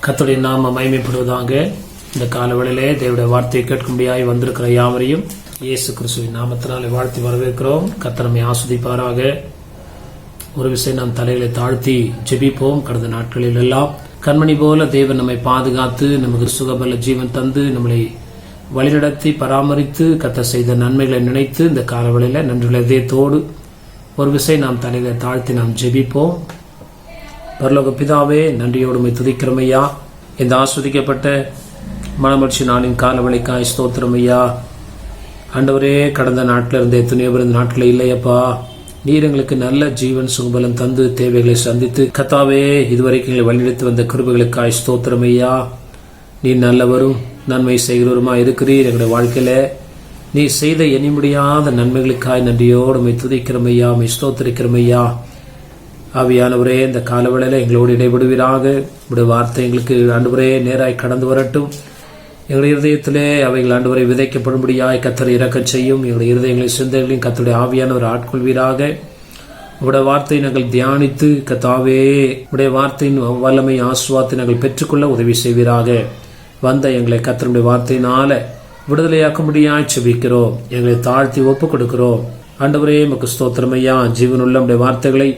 கர்த்தருடைய நாம மகிமைப்படுவதாக. இந்த காலவெளியிலே தேவனுடைய வார்த்தையை கேட்கும்படியாய் வந்திருக்கிற யாவரையும் இயேசு கிறிஸ்துவின் நாமத்தினாலே வாழ்த்தி வரவேற்கிறோம். கர்த்தர் நம்மை ஆஸ்வதிப்பாராக. ஒரு விஷயம் நாம் தலைகளை தாழ்த்தி ஜெபிப்போம். கடந்த நாட்களில் எல்லாம் கண்மணி போல தேவன் நம்மை பாதுகாத்து நமக்கு சுகபல ஜீவன் தந்து நம்மளை வழிநடத்தி பராமரித்து கர்த்தர் செய்த நன்மைகளை நினைத்து இந்த காலவெளியில நன்றியுள்ள இதயத்தோடு ஒரு விஷயம் நாம் தலைகளை தாழ்த்தி நாம் ஜெபிப்போம். பரலோக பிதாவே, நன்றியோடு உம்மை துதிக்கிறோம் ஐயா. இந்த ஆஸ்வதிக்கப்பட்ட மனமகிழ்ச்சி நாளின் காலவெளிக்காய் ஸ்தோத்திரம் ஐயா. ஆண்டவரே, கடந்த நாட்டில் இருந்த எத்தனையோ பேர் இந்த நாட்களில் இல்லையப்பா. நீர் எங்களுக்கு நல்ல ஜீவன் சுகபலம் தந்து தேவைகளை சந்தித்து கத்தாவே இதுவரைக்கும் எங்களை வழிநடத்தி வந்த கிருபைகளுக்காய் ஸ்தோத்திரம் ஐயா. நீர் நல்லவரும் நன்மை செய்கிறவருமா இருக்கிறீர். எங்களுடைய வாழ்க்கையில நீ செய்த எண்ணி முடியாத நன்மைகளுக்காய் நன்றியோடு உம்மை துதிக்கிறோம் ஐயா, உம்மை ஸ்தோத்திரிக்கிறோம் ஐயா. ஆவியானவரே, இந்த காலவேளையில எங்களோடு இடைபடுவீராக. உடைய வார்த்தை எங்களுக்கு ஆண்டவரே நேராய் கடந்து வரட்டும். எங்களுடைய இருதயத்திலே அவைகள் ஆண்டவரை விதைக்கப்படும்படியாய் கர்த்தர் இரக்கம் செய்யும். எங்களுடைய இருதயங்களையும் சிந்தைகளையும் கர்த்தருடைய ஆவியானவர் ஆட்கொள்வீராக. உடைய வார்த்தையை நாங்கள் தியானித்து கர்த்தாவே உடைய வார்த்தையின் வல்லமை ஆசுவாத்தை நாங்கள் பெற்றுக்கொள்ள உதவி செய்வீராக. வந்த எங்களை கர்த்தருடைய வார்த்தையினால விடுதலையாக்கும்படியாய் செபிக்கிறோம். எங்களை தாழ்த்தி ஒப்பு கொடுக்கிறோம். ஆண்டவரே, உமக்கு ஸ்தோத்திரம் ஐயா. ஜீவனுள்ள உடைய வார்த்தைகளை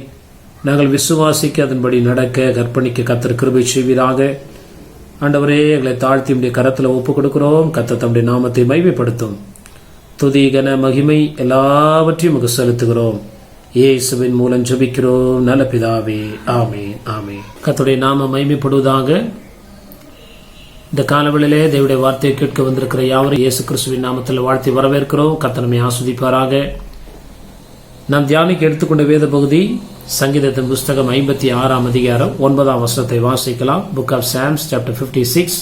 நாங்கள் விசுவாசிக்க அதன்படி நடக்க கற்பணிக்க கர்த்தர் கிருபை செய்வீராக. ஆண்டவரே, எங்களை தாழ்த்தி உடைய கரத்தில் ஒப்பு கொடுக்கிறோம். கர்த்தர் தம்முடைய நாமத்தை மகிமைப்படுத்தும். துதி கன மகிமை எல்லாவற்றையும் நமக்கு செலுத்துகிறோம். இயேசுவின் மூலம் ஜெபிக்கிறோம் நல்ல பிதாவே, ஆமென் ஆமென். கர்த்தருடைய நாம மகிமைப்படுவதாக. இந்த காலவெளியிலே தேவனுடைய வார்த்தையை கேட்க வந்திருக்கிற யாவரும் இயேசு கிறிஸ்துவின் நாமத்தில் வாழ்த்தி வரவேற்கிறோம். கர்த்தர் நம்மை ஆஸ்வதிப்பாராக. நாம் தியானிக்க எடுத்துக்கொண்ட வேத பகுதி சங்கீதத்தின் புஸ்தகம் 56 அதிகாரம் 9 வசனத்தை வாசிக்கலாம். Book of Psalms chapter 56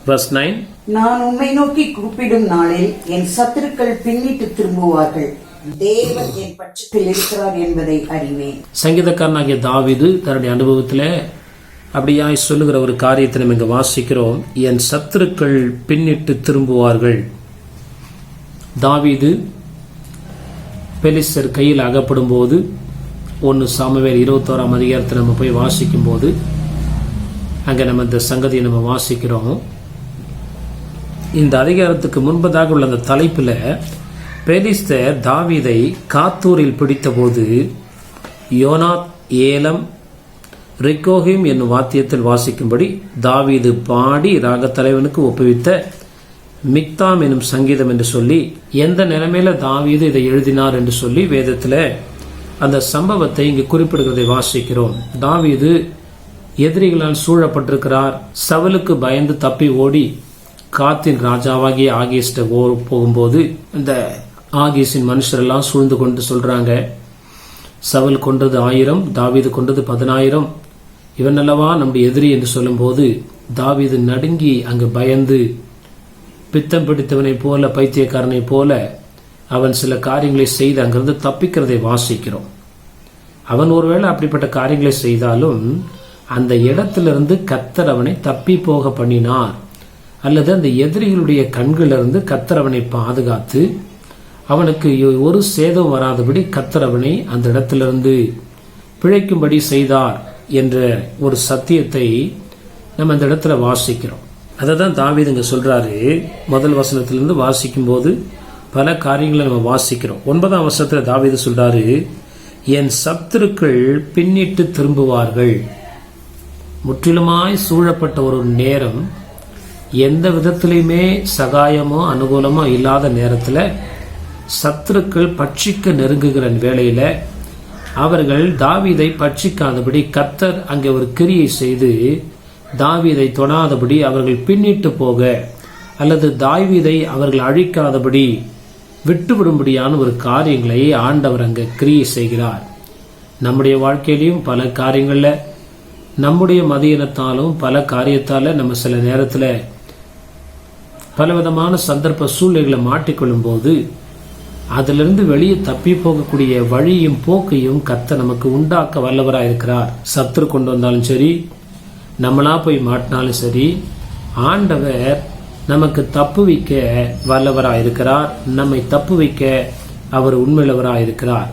verse 9. நான் உம்மை நோக்கி கூப்பிடும் நாளில் என் சத்துருக்கள் பின்னிட்டு திரும்புவார்கள். தேவன் என் பட்சத்தில் இருக்கிறார் என்பதை அறிவேன். சங்கீதக்காரனாகிய தாவீது தன்னுடைய அனுபவத்தில் அப்படியாய் சொல்லுகிற ஒரு காரியத்தை நம்ம இங்க வாசிக்கிறோம். என் சத்துருக்கள் பின்னிட்டு திரும்புவார்கள். தாவீது பெலிஸ்தர் கையில் அகப்படும் போது 1 சாமுவேல் 21 அதிகாரத்தில் நம்ம போய் வாசிக்கும் போது அங்கே நம்ம இந்த சங்கதியை நம்ம வாசிக்கிறோம். இந்த அதிகாரத்துக்கு முன்பதாக உள்ள அந்த தலைப்பில் பெலிஸ்தர் தாவீதை காத்தூரில் பிடித்த போது யோனாத், ஏலம், ரிக்கோஹிம் என்னும் வாத்தியத்தில் வாசிக்கும்படி தாவீது பாடி ராகத்தலைவனுக்கு ஒப்புவித்த மிக்தாம் எனும் சங்கீதம் என்று சொல்லி எந்த நிலைமையில தாவீது இதை எழுதினார் என்று சொல்லி வேதத்துல அந்த சம்பவத்தை இங்கு குறிப்பிடுகிறதை வாசிக்கிறோம். தாவீது எதிரிகளால் சூழப்பட்டிருக்கிறார். சவுலுக்கு பயந்து தப்பி ஓடி காத்தின் ராஜாவாகிய ஆகீஸ்ட போகும்போது இந்த ஆகீஸின் மனுஷர் எல்லாம் சூழ்ந்து கொண்டு சொல்றாங்க, சவுல் கொன்றது 1000, தாவீது கொன்றது 10000. இவன் அல்லவா நம்முடைய எதிரி என்று சொல்லும் போது தாவீது நடுங்கி அங்கு பயந்து பித்தம் பிடித்தவனை போல பைத்தியக்காரனை போல அவன் சில காரியங்களை செய்து அங்கிருந்து தப்பிக்கிறதை வாசிக்கிறோம். அவன் ஒருவேளை அப்படிப்பட்ட காரியங்களை செய்தாலும் அந்த இடத்திலிருந்து கர்த்தர் அவனை தப்பி போக பண்ணினார், அல்லது அந்த எதிரிகளுடைய கண்களிலிருந்து கர்த்தர் அவனை பாதுகாத்து அவனுக்கு ஒரு சேதம் வராதபடி கர்த்தர் அவனை அந்த இடத்திலிருந்து பிழைக்கும்படி செய்தார் என்ற ஒரு சத்தியத்தை நம்ம அந்த இடத்துல வாசிக்கிறோம். அதை தான் தாவீது இங்க சொல்றாரு. முதல் வசனத்திலிருந்து வாசிக்கும் போது பல காரியங்களை நம்ம வாசிக்கிறோம். 9 வசனத்துல தாவீது சொல்றாரு, என் சத்துருக்கள் பின்னிட்டு திரும்புவார்கள். முற்றிலுமாய் சூழப்பட்ட ஒரு நேரம், எந்த விதத்திலையுமே சகாயமோ அனுகூலமோ இல்லாத நேரத்துல சத்துருக்கள் பட்சிக்க நெருங்குகிற வேளையில அவர்கள் தாவீதை பட்சிக்காதபடி கர்த்தர் அங்கே ஒரு கிரியை செய்து தாவீதை தொடாதபடி அவர்கள் பின்னிட்டு போக அல்லது தாவீதை அவர்கள் அழிக்காதபடி விட்டுவிடும்படியான ஒரு காரியங்களை ஆண்டவர் அங்கே கிரியை செய்கிறார். நம்முடைய வாழ்க்கையிலையும் பல காரியங்கள்ல நம்முடைய மதியினத்தாலும் பல காரியத்தால நம்ம சில நேரத்துல பலவிதமான சந்தர்ப்ப சூழ்நிலைகளை மாட்டிக்கொள்ளும் போது அதிலிருந்து வெளியே தப்பி போகக்கூடிய வழியும் போக்கையும் கர்த்தர் நமக்கு உண்டாக்க வல்லவராயிருக்கிறார். சத்துரு கொண்டு வந்தாலும் சரி, நம்மளா போய் மாட்டினாலும் சரி, ஆண்டவர் நமக்கு தப்பு வைக்க வல்லவராயிருக்கிறார். நம்மை தப்பு வைக்க அவர் உண்மையுள்ளவராயிருக்கிறார்.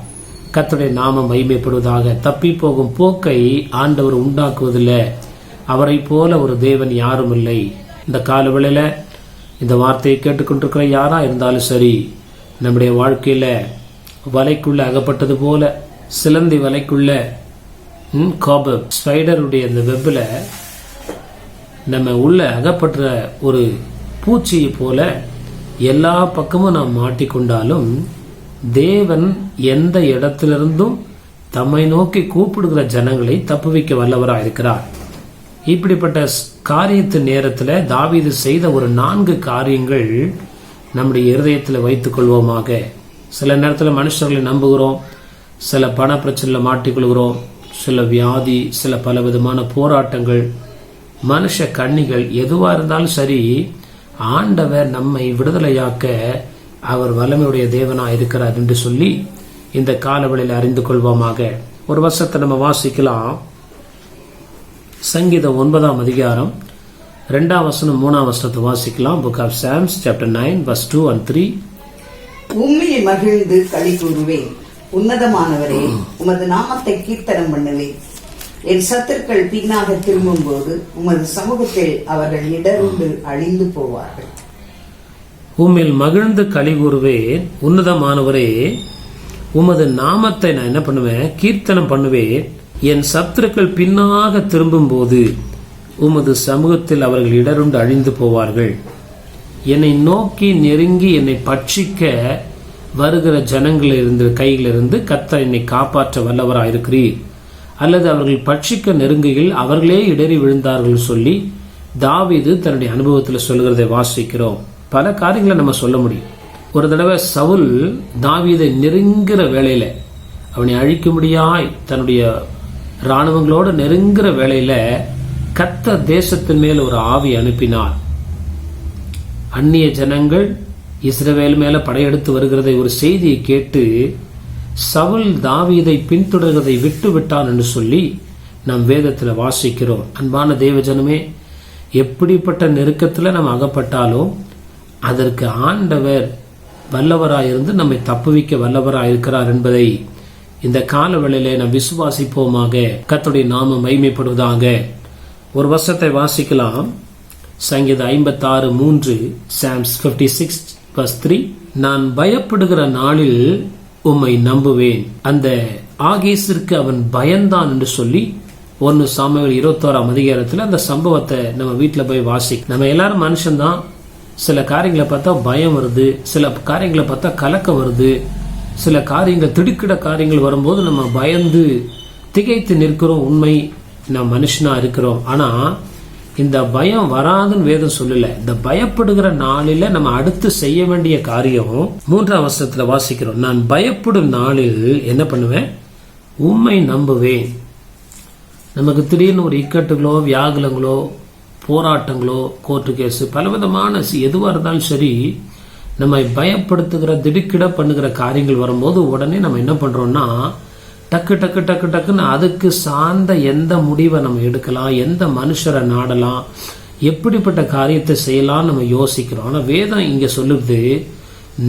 கர்த்தருடைய நாமம் மகிமைப்படுவதாக. தப்பி போகும் போக்கை ஆண்டவர் உண்டாக்குவதில்லை. அவரை போல ஒரு தேவன் யாரும் இல்லை. இந்த காலவேளையில இந்த வார்த்தையை கேட்டுக்கொண்டிருக்கிற யாரா இருந்தாலும் சரி, நம்முடைய வாழ்க்கையில வலைக்குள்ள அகப்பட்டது போல, சிலந்தி வலைக்குள்ள ஸ்பைடருடைய அந்த வெப்பில் நம்ம உள்ள அகப்பட்ட ஒரு பூச்சியை போல எல்லா பக்கமும் நாம் மாட்டிக்கொண்டாலும் தேவன் எந்த இடத்திலிருந்தும் தம்மை நோக்கி கூப்பிடுகிற ஜனங்களை தப்புவிக்க வல்லவராக இருக்கிறார். இப்படிப்பட்ட காரியத்தின் நேரத்தில் தாவீது செய்த ஒரு 4 காரியங்கள் நம்முடைய இருதயத்தில் வைத்துக் கொள்வோமாக. சில நேரத்தில் மனுஷர்களை நம்புகிறோம், சில பண பிரச்சனையில் மாட்டிக்கொள்கிறோம், சில வியாதி, சில பல விதமான போராட்டங்கள், மனுஷ கண்ணிகள், எதுவா இருந்தாலும் சரி, ஆண்டவர் நம்மை விடுதலையாக்க அவர் வல்லமையுடைய தேவனா இருக்கிறார் என்று சொல்லி இந்த காலவெளியில் அறிந்து கொள்வோமாக. ஒரு வசனத்தை நம்ம வாசிக்கலாம். சங்கீதம் 9ஆம் அதிகாரம் 2ஆம் வசனம் 3ஆம் வசனத்தை வாசிக்கலாம். Book of Psalms chapter 9 verse 2 and 3. உம்மில் மகிழ்ந்து களி கூறுவேன், உன்னதமானவரே உமது நாமத்தை கீர்த்தனம் பண்ணுவேன். என் சத்துருக்கள் பின்னாக திரும்பும் போது உமது சமூகத்தில் அவர்கள் இடருண்டு அழிந்து போவார்கள். உம்மில் மகிழ்ந்து களி கூறுவேன், உன்னதமானவரே உமது நாமத்தை நான் என்ன பண்ணுவேன், கீர்த்தனம் பண்ணுவேன். என் சத்துருக்கள் பின்னாக திரும்பும் போது உமது சமூகத்தில் அவர்கள் இடருண்டு அழிந்து போவார்கள். என்னை நோக்கி நெருங்கி என்னை பட்சிக்க வருகிற ஜனங்களிலிருந்து கையிலிருந்து கர்த்தர் என்னை காப்பாற்ற வல்லவராக இருக்கிறீர். அல்லது அவர்கள் பட்சிக்க நெருங்குகையில் அவர்களே இடறி விழுந்தார்கள் சொல்லி தாவீது தன்னுடைய அனுபவத்தில் சொல்கிறதை வாசிக்கிறோம். பல காரியங்களை நம்ம சொல்ல முடியும். ஒரு தடவை சவுல் தாவீதை நெருங்குற வேளையில, அவனை அழிக்க முடியாய் தன்னுடைய இராணுவங்களோடு நெருங்குற வேளையில கர்த்தர் தேசத்தின் மேல் ஒரு ஆவி அனுப்பினார். அந்நிய ஜனங்கள் இஸ்ரவேல் மேல படையெடுத்து வருகிறதை ஒரு செய்தியை கேட்டு சவுல் தாவீதை பின்தொடர்கிறதை விட்டு விட்டான் என்று சொல்லி நாம் வேதத்தில் வாசிக்கிறோம். அன்பான தேவஜனமே, எப்படிப்பட்ட நெருக்கத்தில் நாம் அகப்பட்டாலும் அதற்கு ஆண்டவர் வல்லவராயிருந்து நம்மை தப்புவிக்க வல்லவராயிருக்கிறார் என்பதை இந்த காலவெளியிலே நாம் விசுவாசிப்போமாக. கர்த்தருடைய நாமம் மகிமைப்படுவதாக. ஒரு வசனத்தை வாசிக்கலாம். சங்கீதம் 56:3, Psalms 56 verse 3. நான் பயப்படுகிற நாளில் உம்மை நம்புவேன். அந்த ஆகேசிற்கு அவன் பயந்தான் என்று சொல்லி 1 சாமுவேல் 21ஆம் அதிகாரத்தில் அந்த சம்பவத்தை நம்ம வீட்டில் போய் வாசி. நம்ம எல்லாரும் மனுஷன்தான். சில காரியங்களை பார்த்தா பயம் வருது, சில காரியங்களை பார்த்தா கலக்கம் வருது, சில காரியங்கள் திடுக்கிட காரியங்கள் வரும்போது நம்ம பயந்து திகைத்து நிற்கிறோம். உண்மை, நாம் மனுஷனா இருக்கிறோம். ஆனா இந்த பயம் வராதுன்னு வேதம் சொல்லல. இந்த பயப்படுகிற நாளில நம்ம அடுத்து செய்ய வேண்டிய காரியம் 3ஆம் வசனத்துல வாசிக்கிறோம். நான் பயப்படும் நாளில் என்ன பண்ணுவேன், உம்மை நம்புவேன். நமக்கு திடீர்னு ஒரு இக்கட்டுகளோ வியாகுலங்களோ போராட்டங்களோ கோர்ட்டு கேஸ் பலவிதமான எதுவாக இருந்தாலும் சரி, நம்மை பயப்படுத்துகிற திடுக்கிட பண்ணுகிற காரியங்கள் வரும்போது உடனே நம்ம என்ன பண்றோம்னா டக்கு டக்கு டக்கு டக்குன்னு அதுக்கு சார்ந்த எந்த முடிவை நம்ம எடுக்கலாம், எந்த மனுஷரை நாடலாம், எப்படிப்பட்ட காரியத்தை செய்யலாம் நம்ம யோசிக்கிறோம். ஆனா வேதம் இங்க சொல்லுது,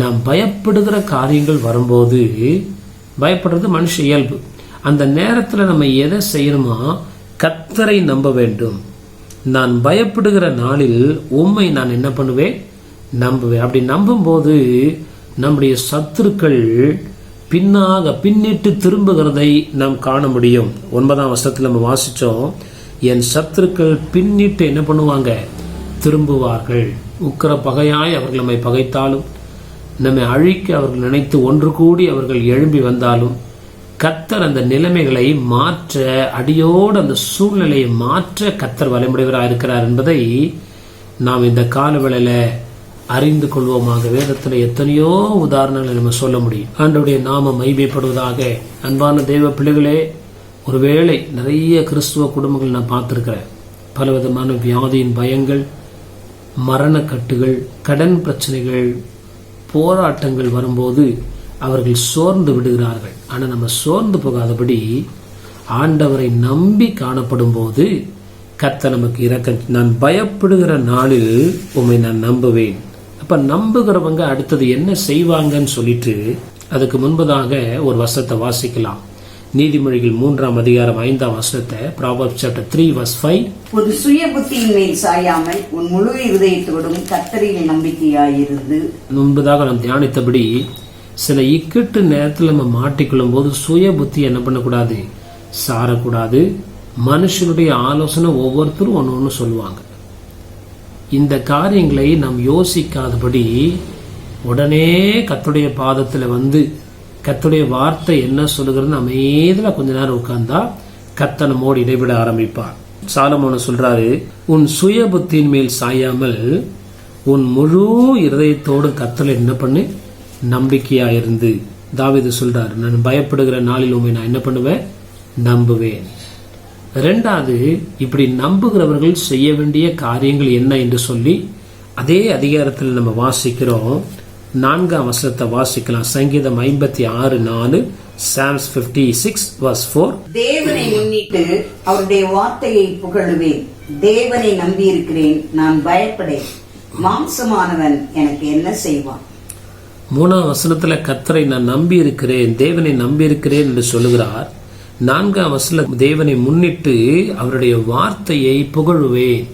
நாம் பயப்படுகிற காரியங்கள் வரும்போது, பயப்படுறது மனுஷ இயல்பு, அந்த நேரத்தில் நம்ம எதை செய்யணுமா, கர்த்தரை நம்ப வேண்டும். நான் பயப்படுகிற நாளில் உம்மை நான் என்ன பண்ணுவேன், நம்புவேன். அப்படி நம்பும் போது நம்முடைய சத்துருக்கள் பின்னிட்டு திரும்புகிறதை நாம் காண முடியும். 9ஆம் வசனத்தில் நம்ம வாசிச்சோம், என் சத்துருக்கள் பின்னிட்டு என்ன பண்ணுவாங்க, திரும்புவார்கள். உக்கிர பகையாய் அவர்கள் நம்மை பகைத்தாலும், நம்மை அழிக்க அவர்கள் நினைத்து ஒன்று கூடி அவர்கள் எழும்பி வந்தாலும், கர்த்தர் அந்த நிலைமைகளை மாற்ற, அடியோடு அந்த சூழ்நிலையை மாற்ற கர்த்தர் வல்லமையுடையவராக இருக்கிறார் என்பதை நாம் இந்த காலவேளையில அறிந்து கொள்வோமாக. வேதத்தில் எத்தனையோ உதாரணங்களை நம்ம சொல்ல முடியும். ஆண்டவருடைய நாமம் மகிமைப்படுவதாக. அன்பான தேவ பிள்ளைகளே, ஒருவேளை நிறைய கிறிஸ்துவ குடும்பங்கள் நான் பார்த்திருக்கிறேன். பல விதமான வியாதியின் பயங்கள், மரணக்கட்டுகள், கடன் பிரச்சனைகள், போராட்டங்கள் வரும்போது அவர்கள் சோர்ந்து விடுகிறார்கள். ஆனால் நம்ம சோர்ந்து போகாதபடி ஆண்டவரை நம்பி காணப்படும் போது கர்த்தர் நமக்கு இரக்கம். நான் பயப்படுகிற நாளில் உம்மை நான் நம்புவேன். அப்ப நம்புகிறவங்க அடுத்தது என்ன செய்வாங்கன்னு சொல்லிட்டு அதுக்கு முன்பதாக ஒரு வசனத்தை வாசிக்கலாம். நீதிமொழிகள் 3ஆம் அதிகாரம் 5ஆம் வசனத்தை, Proverbs chapter 3 verse 5. ஒரு சுய புத்தியின் மேல் சாயாமல் உன் முழு இருதயத்தோடும் கர்த்தரில் நம்பிக்கையாயிருந்து. முன்பதாக நாம் தியானித்தபடி சில இக்கட்டு நேரத்தில் நம்ம மாட்டிக்கொள்ளும் போது சுய புத்தி என்ன பண்ணக்கூடாது, சாரக்கூடாது. மனுஷனுடைய ஆலோசனை ஒவ்வொருத்தரும் ஒன்று சொல்லுவாங்க. இந்த காரியங்களை நாம் யோசிக்காதபடி உடனே கர்த்தருடைய பாதத்தில் வந்து கர்த்தருடைய வார்த்தை என்ன சொல்லுகிறது அமைதியில கொஞ்ச நேரம் உட்கார்ந்தா கர்த்தர் நம்மோடு இடைவிட ஆரம்பிப்பார். சாலமோன் சொல்றாரு, உன் சுய புத்தியின் மேல் சாயாமல் உன் முழு இருதயத்தோடு கர்த்தரில் என்ன பண்ணு, நம்பிக்கையா இருந்து. தாவீது சொல்றாரு, நான் பயப்படுகிற நாளில் உண்மை நான் என்ன பண்ணுவேன், நம்புவேன். இரண்டாவது, இப்படி நம்புகிறவர்கள் செய்ய வேண்டிய காரியங்கள் என்ன என்று சொல்லி அதே அதிகாரத்தில் நம்ம வாசிக்கிறோம். 4ஆம் வசனத்தை வாசிக்கலாம். சங்கீதம் 56:4, Psalms 56 verse 4. தேவனை முன்னிட்டு அவருடைய வார்த்தையை புகழுவேன். தேவனை நம்பி இருக்கிறேன், நான் பயப்படேன். மாம்சமானவன் எனக்கு என்ன செய்வான்? 3ஆம் வசனத்துல கர்த்தரை நான் நம்பி இருக்கிறேன், தேவனை நம்பி இருக்கிறேன் என்று சொல்லுகிறார். 4ஆம் வசனத்துல தேவனை முன்னிட்டு அவருடைய வார்த்தையை புகழுவேன்.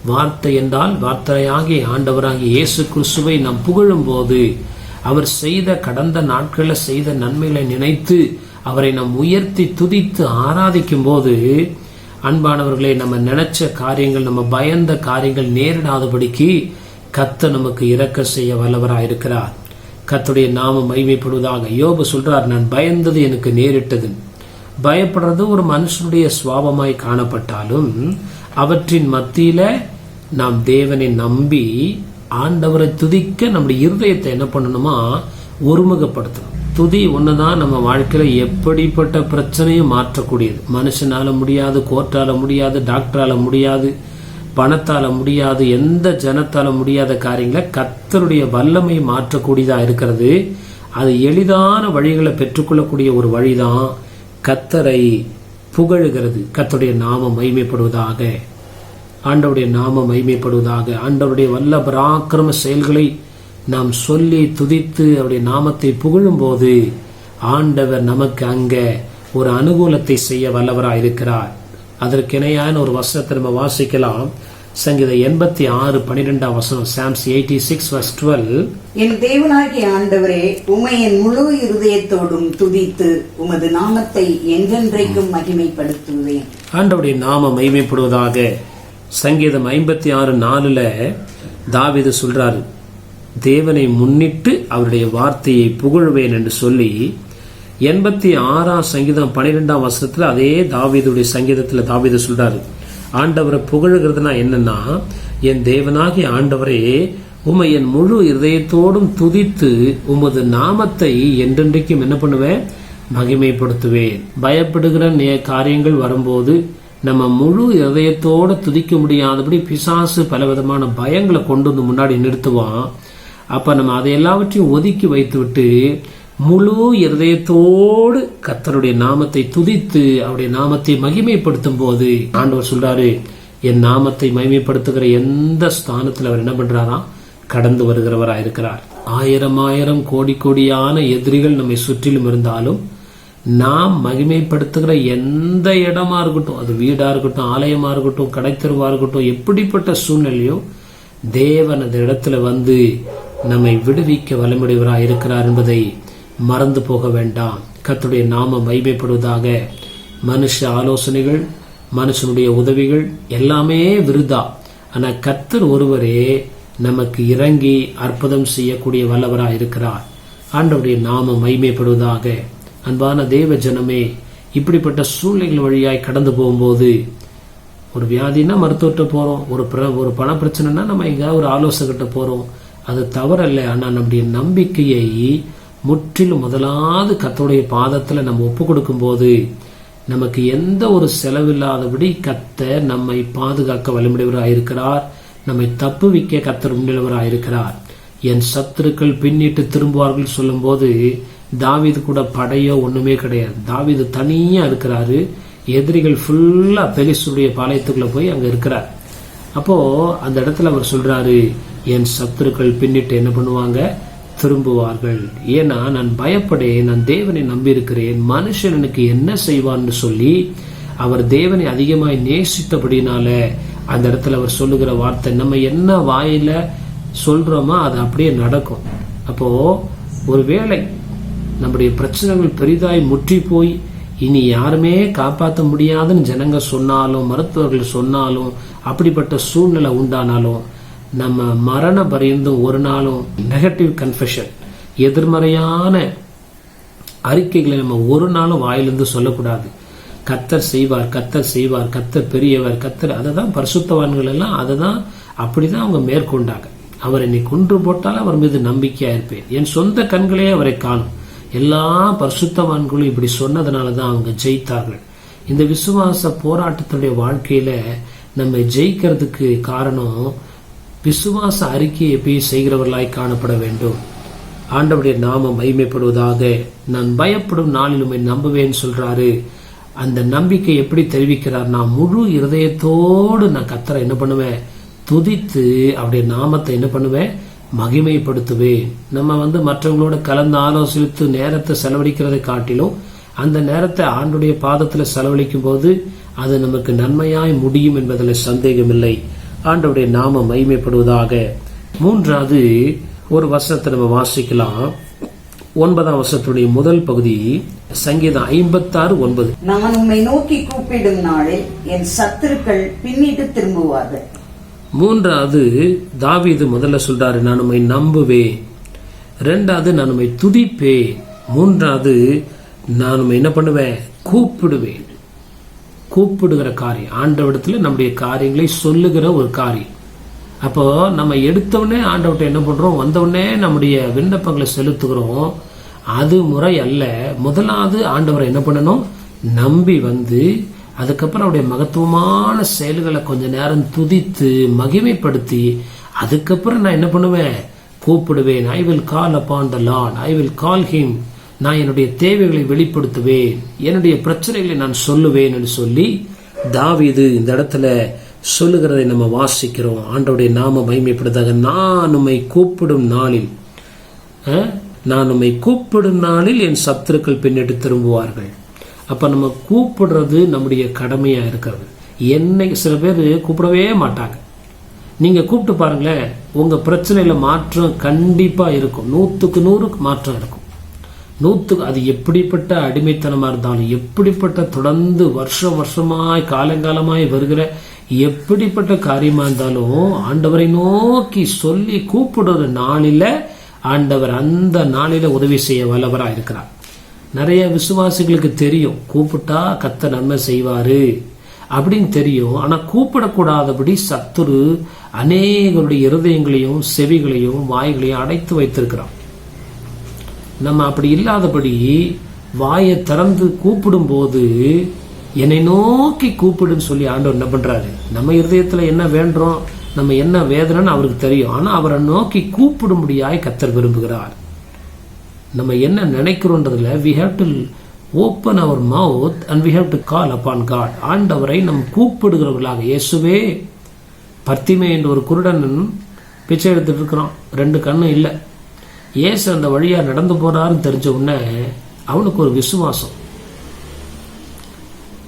வார்த்தை என்றால் வார்த்தையாகிய ஆண்டவராகிய இயேசு கிறிஸ்துவை நாம் புகழும் போது, அவர் செய்த கடந்த நாட்களில் செய்த நன்மைகளை நினைத்து அவரை நாம் உயர்த்தி துதித்து ஆராதிக்கும் போது, அன்பானவர்களை நம்ம நினைச்ச காரியங்கள், நம்ம பயந்த காரியங்கள் நேரிடாதபடிக்கு கர்த்தர் நமக்கு இரக்க செய்ய வல்லவராயிருக்கிறார். கர்த்தருடைய நாமம் மகிமைப்படுவதாக. யோபு சொல்றார், நான் பயந்தது எனக்கு நேரிட்டது. பயப்படுறது ஒரு மனுஷனுடைய சுவாபமாய் காணப்பட்டாலும் அவற்றின் மத்தியில நாம் தேவனை நம்பி ஆண்டவரை துதிக்க நம்முடைய இருதயத்தை என்ன பண்ணணுமா, ஒருமுகப்படுத்தணும். துதி ஒண்ணுதான் நம்ம வாழ்க்கையில எப்படிப்பட்ட பிரச்சனையும் மாற்றக்கூடியது. மனுஷனால முடியாது, கோர்ட்டால முடியாது, டாக்டரால முடியாது, பணத்தால முடியாது, எந்த ஜனத்தால முடியாத காரியங்களை கர்த்தருடைய வல்லமை மாற்றக்கூடியதா இருக்கிறது. அது எளிதான வழிகளை பெற்றுக்கொள்ளக்கூடிய ஒரு வழிதான் கர்த்தரை புகழுகிறது. கர்த்தருடைய நாமம் மகிமைப்படுவதாக, ஆண்டவருடைய நாமம் மகிமைப்படுவதாக. ஆண்டவருடைய வல்ல பராக்கிரம செயல்களை நாம் சொல்லி துதித்து அவருடைய நாமத்தை புகழும் போது ஆண்டவர் நமக்கு அங்க ஒரு அனுகூலத்தை செய்ய வல்லவராய் இருக்கிறார். அதற்கு இணையான ஒரு வசனத்தை நம்ம வாசிக்கலாம். சங்கீதம் 86:12 வசனம், Psalms 86 verse 12. என் தேவனாகிய ஆண்டவரே, உம்மை என் முழு இருதயத்தோடும் துதித்து உமது நாமத்தை என்றென்றைக்கும் மகிமைப்படுத்துவேன். ஆண்டவருடைய நாமம் மகிமைப்படுவதாக. சங்கீதம் 56:4 தாவீது சொல்றாரு, தேவனை முன்னிட்டு அவருடைய வார்த்தையை புகழ்வேன் என்று சொல்லி. 86ஆம் சங்கீதம் 12ஆம் வசனத்துல அதே தாவீதுடைய சங்கீதத்துல தாவீது சொல்றாரு, ஆண்டவரை புகழுகிறதுனா என்னன்னா, என் தேவனாகிய ஆண்டவரே, உம்மை என் முழு இருதயத்தோடும் துதித்து உமது நாமத்தை என்றென்றைக்கும் என்ன பண்ணுவேன், மகிமைப்படுத்துவேன். பயப்படுகிற காரியங்கள் வரும்போது நம்ம முழு இதயத்தோட துதிக்க முடியாதபடி பிசாசு பலவிதமான பயங்களை கொண்டு வந்து முன்னாடி நிறுத்துவான். அப்ப நம்ம அதை எல்லாவற்றையும் ஒதுக்கி வைத்து விட்டு முழு இருதயத்தோடு கர்த்தருடைய நாமத்தை துதித்து அவருடைய நாமத்தை மகிமைப்படுத்தும் போது ஆண்டவர் சொல்றாரு, என் நாமத்தை மகிமைப்படுத்துகிற எந்த ஸ்தானத்தில் அவர் என்ன பண்றாராம், கடந்து வருகிறவராக இருக்கிறார். 1000 கோடி கோடியான எதிரிகள் நம்மை சுற்றிலும் இருந்தாலும் நாம் மகிமைப்படுத்துகிற எந்த இடமா இருக்கட்டும், அது வீடா இருக்கட்டும், ஆலயமா இருக்கட்டும், கடைத்தெருவா இருக்கட்டும், எப்படிப்பட்ட சூழ்நிலையும் தேவன் அந்த இடத்துல வந்து நம்மை விடுவிக்க வல்லமையுடையவராக இருக்கிறார் என்பதை மறந்து போக வேண்டாம். கர்த்தருடைய நாமம் மகிமைப்படுவதாக. மனுஷ ஆலோசனைகள், மனுஷனுடைய உதவிகள் எல்லாமே விருதா. ஆனா கர்த்தர் ஒருவரே நமக்கு இறங்கி அற்புதம் செய்யக்கூடிய வல்லவராக இருக்கிறார். ஆண்டவருடைய நாமம் மகிமைப்படுவதாக. அன்பான தேவ ஜனமே, இப்படிப்பட்ட சூழ்நிலைகள் வழியாய் கடந்து போகும்போது, ஒரு வியாதினா மருத்துவர்கிட்ட போறோம், ஒரு பண பிரச்சனைனா நம்ம எங்கேயாவது ஒரு ஆலோசகர்கிட்ட போறோம், அது தவறல்ல. ஆனா நம்முடைய நம்பிக்கையை முற்றிலும் முதலாவது கர்த்தருடைய பாதத்துல நம்ம ஒப்பு கொடுக்கும் போது நமக்கு எந்த ஒரு செலவில்லாதபடி கர்த்தர் நம்மை பாதுகாக்க வல்லமையுடையவராக இருக்கிறார். நம்மை தப்புவிக்க கர்த்தர் உண்மையுள்ளவராக இருக்கிறார். என் சத்துருக்கள் பின்னிட்டு திரும்புவார்கள் சொல்லும் போது தாவீது கூட படையோ ஒண்ணுமே கிடையாது. தாவீது தனியா இருக்கிறாரு. எதிரிகள் ஃபுல்லா பெலிஸ்தருடைய பாளையத்துக்குள்ள போய் அங்க இருக்கிறார். அப்போ அந்த இடத்துல அவர் சொல்றாரு, என் சத்துருக்கள் பின்னிட்டு என்ன பண்ணுவாங்க, திரும்புவார்கள். ஏன்னா நான் பயப்படேன், நான் தேவனை நம்பியிருக்கிறேன், மனுஷன் எனக்கு என்ன செய்வான்னு சொல்லி அவர் தேவனை அதிகமாய் நேசித்தபடினால அந்த இடத்துல அவர் சொல்லுகிற வார்த்தை, நம்ம என்ன வாயில சொல்றோமோ அது அப்படியே நடக்கும். அப்போ ஒருவேளை நம்முடைய பிரச்சனைகள் பெரிதாய் முற்றி போய் இனி யாருமே காப்பாற்ற முடியாதுன்னு ஜனங்க சொன்னாலும், மருத்துவர்கள் சொன்னாலும், அப்படிப்பட்ட சூழ்நிலை உண்டானாலும், நம்ம மரண பரியந்தம் ஒரு நாளும் நெகட்டிவ் கன்ஃபெஷன், எதிர்மறையான அறிக்கைகளை நம்ம ஒரு நாளும் வாயிலிருந்து சொல்லக்கூடாது. கர்த்தர் செய்வார், கர்த்தர் செய்வார், கர்த்தர் பெரியவர், கர்த்தர், அதை தான் பரிசுத்தவான்கள் எல்லாம் அதை தான் அப்படிதான் அவங்க மேற்கொண்டாங்க. அவர் என்னை கொன்று போட்டால் அவர் மீது நம்பிக்கையா இருப்பேன், என் சொந்த கண்களே அவரை காணும். எல்லா பரிசுத்தவான்களும் இப்படி சொன்னதுனால தான் அவங்க ஜெயித்தார்கள். இந்த விசுவாச போராட்டத்துடைய வாழ்க்கையில நம்ம ஜெயிக்கிறதுக்கு காரணம் விசுவாச அறிக்கையை எப்பயும் செய்கிறவர்களாய் காணப்பட வேண்டும். ஆண்டவருடைய நாமம் மகிமைப்படுவதாக. நான் பயப்படும் நாளில் உம்மை நம்புவேன்னு சொல்றாரு. அந்த நம்பிக்கை எப்படி தெரிவிக்கிறார்? நான் முழு இருதயத்தோடு நான் கர்த்தரை என்ன பண்ணுவேன்? துதித்து அவருடைய நாமத்தை என்ன பண்ணுவேன்? மகிமைப்படுத்துவேன். நம்ம மற்றவங்களோட கலந்து ஆலோசித்து நேரத்தை செலவழிக்கிறதை காட்டிலும் அந்த நேரத்தை ஆண்டுடைய பாதத்தில் செலவழிக்கும் போது அது நமக்கு நன்மையாய் முடியும் என்பதில் சந்தேகமில்லை. ஆண்டவருடைய நாமம் மகிமைப்படுவதாக. மூன்றாவது ஒரு வசனத்தை நம்ம வாசிக்கலாம். 9ஆம் வசனத்துடைய முதல் பகுதி, சங்கீதம் 56:9. நான் உம்மை நோக்கி கூப்பிடும் நாளில் என் சத்துருக்கள் பின்னிட்டு திரும்புவார்கள். மூன்றாவது தாவீது முதல்ல சொல்றாரு, நான் உம்மை நம்புவேன். ரெண்டாவது நான் உம்மை துதிப்பேன். மூன்றாவது நான் உம்மை என்ன பண்ணுவேன்? கூப்பிடுவேன். கூப்பிடுகிற காரியம், ஆண்டவரிடத்துல நம்முடைய காரியங்களை சொல்லுகிற ஒரு காரியம். அப்போ நம்ம எடுத்தவுடனே ஆண்டவர்கிட்ட என்ன பண்றோம்? வந்தவுடனே நம்முடைய விண்ணப்பங்களை செலுத்துகிறோம். அது முறை அல்ல. முதலாவது ஆண்டவரை என்ன பண்ணணும்? நம்பி வந்து அதுக்கப்புறம் அவருடைய மகத்துவமான செயல்களை கொஞ்ச நேரம் துதித்து மகிமைப்படுத்தி அதுக்கப்புறம் நான் என்ன பண்ணுவேன்? கூப்பிடுவேன். I will call upon the Lord, I will call him. நான் என்னுடைய தேவைகளை வெளிப்படுத்துவேன், என்னுடைய பிரச்சனைகளை நான் சொல்லுவேன் என்று சொல்லி தாவீது இந்த இடத்துல சொல்லுகிறதை நம்ம வாசிக்கிறோம். ஆண்டவருடைய நாம மகிமைப்படுதாக. நான் உம்மை கூப்பிடும் நாளில், நான் உம்மை கூப்பிடும் நாளில் என் சத்துருக்கள் பின்னிட்டு திரும்புவார்கள். அப்ப நம்ம கூப்பிடுறது நம்முடைய கடமையா இருக்கிறது. என்னை சில பேர் கூப்பிடவே மாட்டாங்க. நீங்க கூப்பிட்டு பாருங்களேன், உங்க பிரச்சனையில மாற்றம் கண்டிப்பா இருக்கும். 100க்கு 100 மாற்றம் இருக்கும். 100க்கு, அது எப்படிப்பட்ட அடிமைத்தனமா இருந்தாலும், எப்படிப்பட்ட தொடர்ந்து வருஷமாய் காலங்காலமாய் வருகிற எப்படிப்பட்ட காரியமா இருந்தாலும், ஆண்டவரை நோக்கி சொல்லி கூப்பிடுற நாளில ஆண்டவர் அந்த நாளில உதவி செய்ய வல்லவரா இருக்கிறார். நிறைய விசுவாசிகளுக்கு தெரியும், கூப்பிட்டா கர்த்தர் நன்மை செய்வாரு அப்படின்னு தெரியும். ஆனா கூப்பிடக்கூடாதபடி சத்துரு அநேகருடைய இருதயங்களையும் செவிகளையும் வாய்களையும் அடைத்து வைத்திருக்கிறான். நம்ம அப்படி இல்லாதபடி வாயை திறந்து கூப்பிடும் போது, என்னை நோக்கி கூப்பிடுன்னு சொல்லி ஆண்டவர் என்ன பண்றாரு? நம்ம இருதயத்துல என்ன வேண்டுறோம், நம்ம என்ன வேதனைன்னு அவருக்கு தெரியும். ஆனா அவரை நோக்கி கூப்பிடும்படியாய் கர்த்தர் விரும்புகிறார். நம்ம என்ன நினைக்கிறோன்றதுல we have to open our mouth and we have to call upon God. ஆண்டவரை நம் கூப்பிடுகிறவர்களாக. இயேசுவே, பர்த்திமே என்ற ஒரு குருடன் பிச்சை எடுத்துட்டு இருக்கிறான், 2 கண்ணும் இல்லை. இயேசு அந்த வழியா நடந்து போறாருன்னு தெரிஞ்ச உடனே அவனுக்கு ஒரு விசுவாசம்.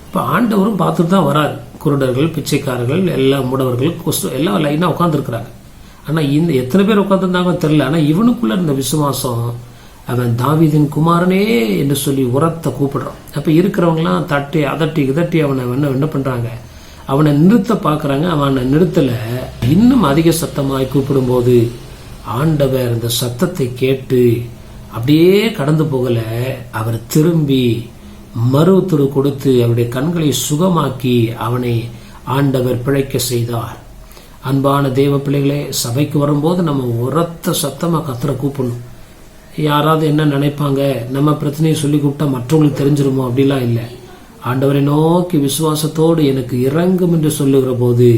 இப்ப ஆண்டவரும் பார்த்துட்டு தான் வராரு. குருடர்கள், பிச்சைக்காரர்கள், எல்லா முடவர்கள், எல்லாம் லைனா உட்கார்ந்து இருக்கிறாங்க. ஆனா இந்த எத்தனை பேர் உட்கார்ந்துருந்தாங்க தெரியல. ஆனா இவனுக்குள்ள இருந்த விசுவாசம், அவன் தாவீதின் குமாரனே என்று சொல்லி உரத்த கூப்பிடுறான். அப்ப இருக்கிறவங்க எல்லாம் தட்டி அதட்டி இதட்டி அவனை என்ன பண்றாங்க? அவனை நிறுத்த பாக்குறாங்க. அவனை நிறுத்தல. இன்னும் அதிக சத்தமாய் கூப்பிடும் போது ஆண்டவர் இந்த சத்தத்தை கேட்டு அப்படியே கடந்து போகல. அவர் திரும்பி மருத்துவ கொடுத்து அவருடைய கண்களை சுகமாக்கி அவனை ஆண்டவர் பிழைக்க செய்தார். அன்பான தேவ பிள்ளைகளே, சபைக்கு வரும்போது நம்ம உரத்த சத்தமா கர்த்தரை கூப்பிடணும். யாராவது என்ன நினைப்பாங்க, நம்ம பிரச்சனையை சொல்லி கூப்பிட்டா மற்றவங்களுக்கு தெரிஞ்சிருமோ அப்படிலாம் இல்லை. ஆண்டவரை நோக்கி விசுவாசத்தோடு எனக்கு இறங்கும் என்று சொல்லுகிற போது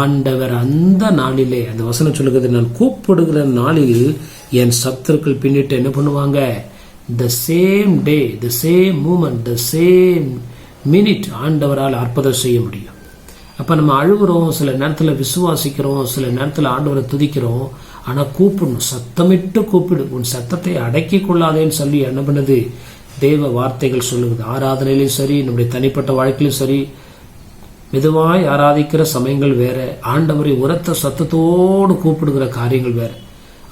ஆண்டவர் அந்த நாளிலே, அந்த வசனம் சொல்லுகிறது, நான் கூப்பிடுகிற நாளில் என் சத்துருக்கள் பின்னிட்டு என்ன பண்ணுவாங்க? the same day, the same moment, the same minute ஆண்டவரால் அற்புதம் செய்ய முடியும். அப்ப நம்ம அழுகுறோம், சில நேரத்துல விசுவாசிக்கிறோம், சில நேரத்துல ஆண்டவரை துதிக்கிறோம். ஆனா கூப்பிடணும், சத்தமிட்டு கூப்பிடு, உன் சத்தத்தை அடக்கி கொள்ளாதேன்னு சொல்லி என்ன பண்ணுது தேவ வார்த்தைகள் சொல்லுது. ஆராதனையிலும் சரி, நம்முடைய தனிப்பட்ட வாழ்க்கையிலும் சரி, மெதுவாய் ஆராதிக்கிற சமயங்கள் வேற, ஆண்டவரை உரத்த சத்தத்தோடு கூப்பிடுகிற காரியங்கள் வேற.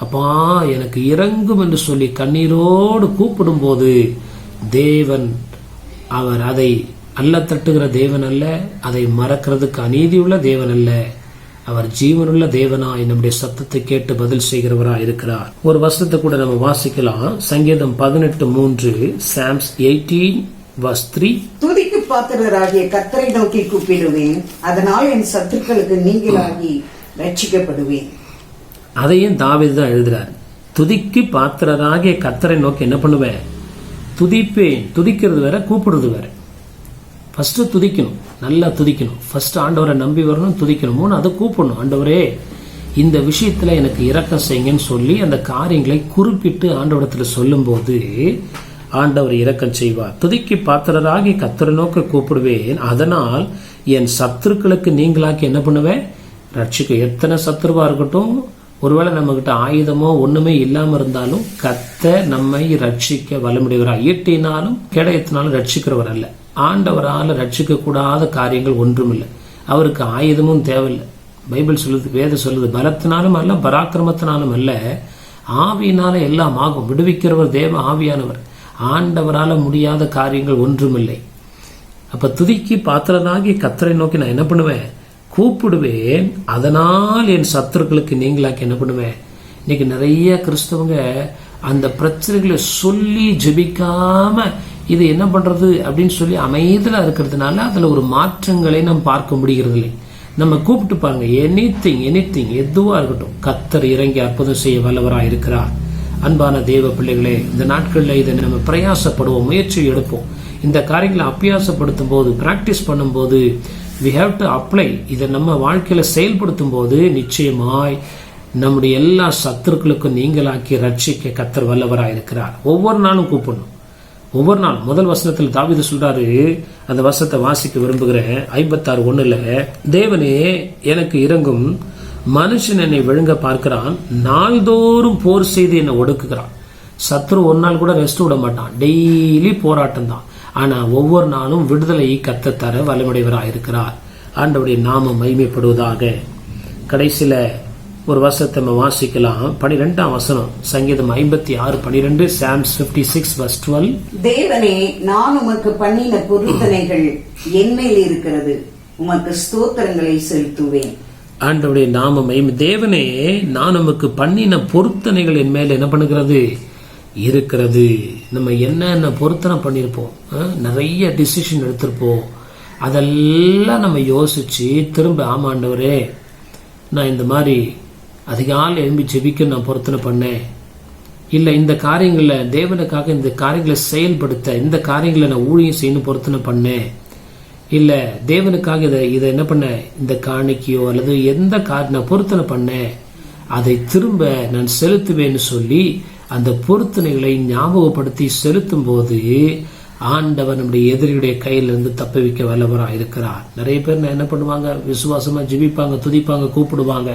அப்பா எனக்கு இறங்கும் என்று சொல்லி கண்ணீரோடு கூப்பிடும் போது தேவன் அவர் அதை அல்ல தட்டுகிற தேவன் அல்ல, அதை மறக்கிறதுக்கு அநீதியுள்ள தேவன் அல்ல, அவர் ஜீவனுள்ள தேவனாய் நம்முடைய சத்தத்தை கேட்டு பதில் செய்கிறவராய் இருக்கிறார். ஒரு வசனத்தை கூட நம்ம வாசிக்கலாம். சங்கீதம் 18:3, Psalms 18:3. துதிக்கு பாத்திரராகிய கர்த்தரை நோக்கி கூப்பிடுவேன், அதனால் என் சத்துருக்களுக்கு நீங்களாகி ரட்சிக்கப்படுவேன். அதையும் தாவீது தான் எழுதுறார். துதிக்கு பாத்திரராகிய கர்த்தரை நோக்கி என்ன பண்ணுவேன்? துதிப்பேன். துதிக்கிறது வேற, கூப்பிடுறது வேற. ஃபர்ஸ்ட் துதிக்கணும், நல்லா துதிக்கணும். ஃபர்ஸ்ட் ஆண்டவரை நம்பி வரணும், துதிக்கணும். அதை கூப்பிடணும். ஆண்டவரே இந்த விஷயத்துல எனக்கு இரக்கம் செய்யுங்கன்னு சொல்லி அந்த காரியங்களை குறிப்பிட்டு ஆண்டவரத்துல சொல்லும் போது ஆண்டவர் இரக்கம் செய்வார். துதிக்கு பாத்திரராகி கர்த்தரை நோக்கி கூப்பிடுவேன், அதனால் என் சத்துருக்களுக்கு நீங்களாக்கி என்ன பண்ணுவேன்? ரட்சிக்க. எத்தனை சத்துருவா இருக்கட்டும், ஒருவேளை நம்ம கிட்ட ஆயுதமோ ஒண்ணுமே இல்லாம இருந்தாலும் கர்த்தர் நம்மை ரட்சிக்க வல்லமுடையவராய். ஈட்டினாலும் கேடயத்தினாலும் ரட்சிக்கிறவர் அல்ல. ஆண்டவரால் ரட்சிக்க கூடாத காரியங்கள் ஒன்றும் இல்லை. அவருக்கு ஆயுதமும் தேவையில்லை. பைபிள் சொல்லுது, வேதம் சொல்லுது, பலத்தினாலும் அல்ல பராக்கிரமத்தினாலும் அல்ல, ஆவியினால எல்லாம் ஆகும். விடுவிக்கிறவர் தேவ ஆவியானவர். ஆண்டவரால முடியாத காரியங்கள் ஒன்றுமில்லை. அப்ப துதிக்கு பாத்திரனாகி கர்த்தரை நோக்கி நான் என்ன பண்ணுவேன்? கூப்பிடுவேன், அதனால் என் சத்துருக்களுக்கு நீங்களாக்கி என்ன பண்ணுவேன்? இன்னைக்கு நிறைய கிறிஸ்தவங்க அந்த பிரச்சனைகளை சொல்லி ஜெபிக்காம இது என்ன பண்றது அப்படின்னு சொல்லி அமைதியா இருக்கிறதுனால அதுல ஒரு மாற்றங்களை நம்ம பார்க்க முடிகிறது இல்லை. நம்ம கூப்பிட்டு பாருங்க, எனிதிங் எதுவா இருக்கட்டும், கர்த்தர் இறங்கி அற்புதம் செய்ய வல்லவராய் இருக்கிறார். அன்பான தேவ பிள்ளைகளே, இந்த நாட்கள்ல இதை நம்ம பிரயாசப்படுவோம், முயற்சி எடுப்போம். இந்த காரியங்களை அபியாசப்படுத்தும் போது, பிராக்டிஸ் பண்ணும் போது, we have to apply. இதை நம்ம வாழ்க்கையில செயல்படுத்தும் போது நிச்சயமாய் நம்முடைய எல்லா சத்துருக்களுக்கும் நீங்களாக்கி ரட்சிக்க கர்த்தர் வல்லவராய் இருக்கிறார். ஒவ்வொரு நாளும் கூப்பிடணும். ஒவ்வொரு நாள் முதல் வசனத்தில் தாவீது சொல்றாரு, அந்த வசனத்தை வாசிக்க விரும்புகிறேன். 56:1, தேவனே எனக்கு இறங்கும், மனுஷன் என்னை விழுங்க பார்க்கிறான், நாள்தோறும் போர் செய்து என்னை ஒடுக்குகிறான். சத்ரு ஒரு நாள் கூட ரெஸ்ட் விட மாட்டான், டெய்லி போராட்டம் தான். ஆனா ஒவ்வொரு நாளும் விடுதலை கர்த்தர் தர வல்லமுடையவராய் இருக்கிறார். ஆண்டவருடைய நாமம் மகிமைப்படுவதாக. கடைசியில ஒரு வசனத்தை நம்ம வாசிக்கலாம். 12ஆம் வசனம், சங்கீதம் 56:12, Psalms 56:12. தேவனே நான் உமக்கு பண்ணின பொருத்தனைகள் என்மேல் இருக்கிறது, உமக்கு ஸ்தோத்திரங்களை செலுத்துவேன். ஆண்டவருடைய நாமம் மகிமை. தேவனே நான் உமக்கு பண்ணின பொருத்தனைகள் என் மேல் என்ன பண்ணுகிறது? இருக்கிறது. நம்ம என்னென்ன பொருத்தனை பண்ணியிருப்போம், நிறைய டிசிஷன் எடுத்திருப்போம். அதெல்லாம் நம்ம யோசிச்சு திரும்ப, ஆமாண்டவரே நான் இந்த மாதிரி அதிகாலை எழும்பி ஜெபிக்க நான் பொருத்தனை பண்ணேன், இல்லை இந்த காரியங்களில் தேவனுக்காக இந்த காரியங்களை செயல்படுத்த, இந்த காரியங்களை நான் ஊழியம் செய்யணும் பொருத்தனை பண்ணேன், இல்லை தேவனுக்காக இதை என்ன பண்ண, இந்த காணிக்கையோ அல்லது எந்த நான் பொருத்தனை பண்ணேன், அதை திரும்ப நான் செலுத்துவேன்னு சொல்லி அந்த பொருத்தனைகளை ஞாபகப்படுத்தி செலுத்தும் போது ஆண்டவர் நம்முடைய எதிரியுடைய கையிலிருந்து தப்ப வைக்க வல்லவராக இருக்கிறார். நிறைய பேர் என்ன பண்ணுவாங்க? விசுவாசமா ஜெபிப்பாங்க, துதிப்பாங்க, கூப்பிடுவாங்க.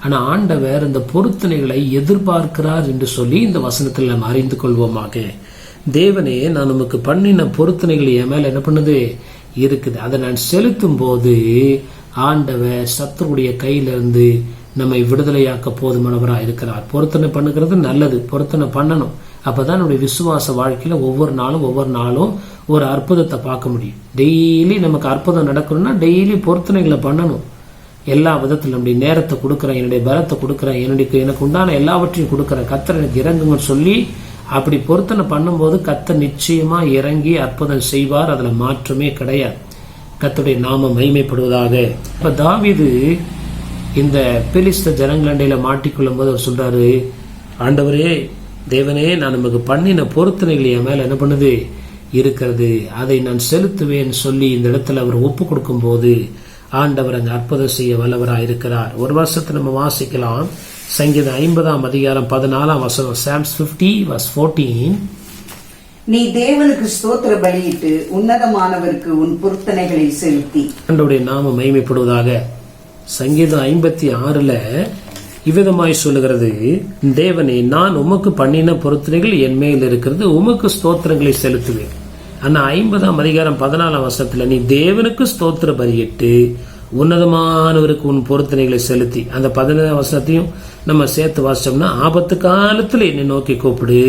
ஆனா ஆண்டவர் இந்த பொருத்தனைகளை எதிர்பார்க்கிறார் என்று சொல்லி இந்த வசனத்தில் நம்ம அறிந்து கொள்வோமாக. தேவனே நான் நமக்கு பண்ணின பொருத்தனைகள் என் மேல என்ன பண்ணுது? இருக்குது. அதை நான் செலுத்தும் போது ஆண்டவர் சத்துருடைய கையிலிருந்து நம்மை விடுதலையாக்க போதுமானவராக இருக்கிறார். பொருத்தனை பண்ணுகிறது நல்லது, பொருத்தனை பண்ணணும். அப்பதான் நம்முடைய விசுவாச வாழ்க்கையில ஒவ்வொரு நாளும் ஒரு அற்புதத்தை பார்க்க முடியும். டெய்லி நமக்கு அற்புதம் நடக்கணும்னா டெய்லி பொருத்தனைகளை பண்ணணும். எல்லா விதத்தில் நம்முடைய நேரத்தை கொடுக்குறேன், என்னுடைய பலத்தை கொடுக்குறேன், எனக்கு உண்டான எல்லாவற்றையும் கொடுக்குறேன், கர்த்தர் எனக்கு இறங்குங்கன்னு சொல்லி அப்படி பொருத்தனை பண்ணும்போது கர்த்தர் நிச்சயமா இறங்கி அற்புதம் செய்வார். அதுல மாற்றமே கிடையாது. கர்த்தருடைய நாமம் மகிமைப்படுவதாக. இப்ப தாவீது இந்த பெலிஸ்த ஜனங்களண்டையில மாட்டிக்கொள்ளும் போது அவர் சொல்றாரு, ஆண்டவரே தேவனே நான் நமக்கு பண்ணின பொருத்தனைகள் என் மேல என்ன பண்ணுது? இருக்கிறது. அதை நான் செலுத்துவேன் சொல்லி இந்த இடத்துல அவர் ஒப்பு கொடுக்கும் போது ஆண்டவர் அங்கு அற்புதம் செய்ய வல்லவராக இருக்கிறார். ஒரு வருஷத்தை நம்ம வாசிக்கலாம். சங்கீதம் 50ஆம் அதிகாரம் 14ஆம் வசனம், Psalms 50:14. நீ தேவனுக்கு ஸ்தோத்திர பலியிட்டு உன்னதமானவருக்கு உன் பொருத்தனைகளை செலுத்தி. ஆண்டவருடைய நாமம் மகிமைப்படுவதாக. சங்கீதம் 56ல இவ்விதமாய் சொல்லுகிறது, தேவனே, நான் உமக்கு பண்ணின பொருத்தனைகள் என் மேல் இருக்கிறது, உமக்கு ஸ்தோத்திரங்களை செலுத்துவேன். ஆனா 50ஆம் அதிகாரம் 14ஆம் வசனத்துல, நீ தேவனுக்கு ஸ்தோத்திர பலியிட்டு உன்னதமானவருக்கு உன் பொருத்தனைகளை செலுத்தி, அந்த 15ஆம் வசனத்தையும் நம்ம சேர்த்து வாசிச்சோம்னா, ஆபத்து காலத்துல என்னை நோக்கி கூப்பிடு,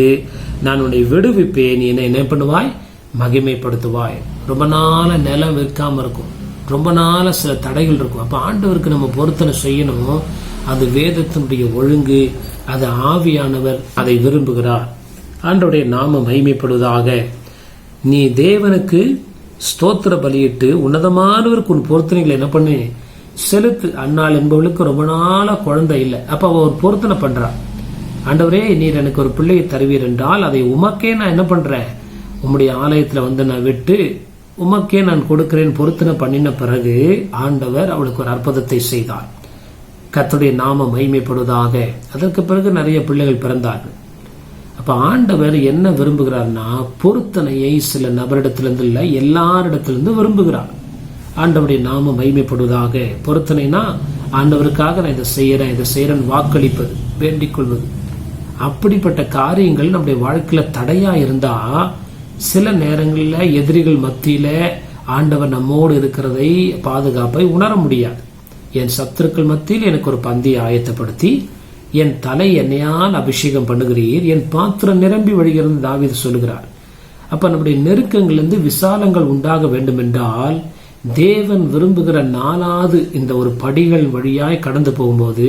நான் உன்னை விடுவிப்பேன், நீ என்ன பண்ணுவாய், மகிமைப்படுத்துவாய். ரொம்ப நாள நிலம் விற்காம இருக்கும், ரொம்ப நாள சில தடைகள் இருக்கும். அப்ப ஆண்டவருக்கு நம்ம பொருத்தனை செய்யணும். அது வேதத்தினுடைய ஒழுங்கு, அது ஆவியானவர் அதை விரும்புகிறார். ஆண்டவருடைய நாம மகிமைப்படுவதாக. நீ தேவனுக்கு ஸ்தோத்திர பலியிட்டு உன்னதமானவருக்கு உன் பொருத்தனைகளை என்ன பண்ணு, செலுத்து. அன்னாள் என்பவளுக்கு ரொம்ப நாளா குழந்தை இல்லை. அப்ப அவ ஒரு பொருத்தனை பண்றா, ஆண்டவரே, நீர் எனக்கு ஒரு பிள்ளையை தருவீர் என்றால் அதை உமக்கே நான் என்ன பண்றேன், உம்முடைய ஆலயத்துல வந்து நான் விட்டு உமக்கே நான் கொடுக்கிறேன். பொருத்தனை பண்ணின பிறகு ஆண்டவர் அவளுக்கு ஒரு அற்புதத்தை செய்தார். கர்த்தருடைய நாம மகிமைப்படுவதாக. அதற்கு பிறகு நிறைய பிள்ளைகள் பிறந்தார்கள். அப்ப ஆண்டவர் என்ன விரும்புகிறார்னா, பொருத்தனையை சில நபரிடத்திலிருந்து இல்ல, எல்லாரிடத்திலிருந்து விரும்புகிறார். ஆண்டவருடைய நாம மகிமைப்படுவதாக. பொருத்தனைனா ஆண்டவருக்காக நான் இதை செய்யறேன் வாக்களிப்பது, வேண்டிக் கொள்வது. அப்படிப்பட்ட காரியங்கள் நம்முடைய வாழ்க்கையில தடையா இருந்தா, சில நேரங்களில் எதிரிகள் மத்தியில ஆண்டவர் நம்மோடு இருக்கிறதை, பாதுகாப்பை உணர முடியாது. என் சத்துருக்கள் மத்தியில் எனக்கு ஒரு பந்தியை ஆயத்தப்படுத்தி என் தலை எண்ணெயால் அபிஷேகம் பண்ணுகிறீர், என் பாத்திரம் நிரம்பி வழிகிறது தாவீது சொல்லுகிறார். அப்ப நம்முடைய நெருக்கங்களிலிருந்து விசாலங்கள் உண்டாக வேண்டும் என்றால், தேவன் விரும்புகிற 4வது இந்த ஒரு படிகள் வழியாய் கடந்து போகும்போது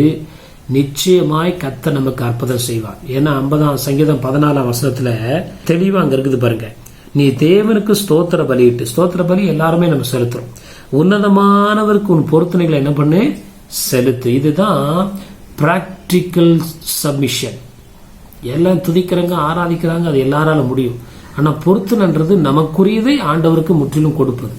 நிச்சயமாய் கர்த்தர் நமக்கு அற்புதம் செய்வார். ஏன்னா 50ஆம் சங்கீதம் 14ஆம் வசனத்துல தெளிவா அங்க இருக்குது பாருங்க. நீ தேவனுக்கு ஸ்தோத்திர பலியிட்டு, ஸ்தோத்திர பலி எல்லாருமே நம்ம செலுத்துறோம், உன்னதமானவருக்கு உன் பொருத்தனைகளை என்ன பண்ணு, செலுத்து. இதுதான் பிராக்டிக்கல் சப்மிஷன். எல்லாம் துதிக்கிறாங்க, ஆராதிக்கிறாங்க, அது எல்லாரால முடியும். ஆனா பொருத்தனைன்றது நமக்குரியதை ஆண்டவருக்கு முற்றிலும் கொடுப்பது.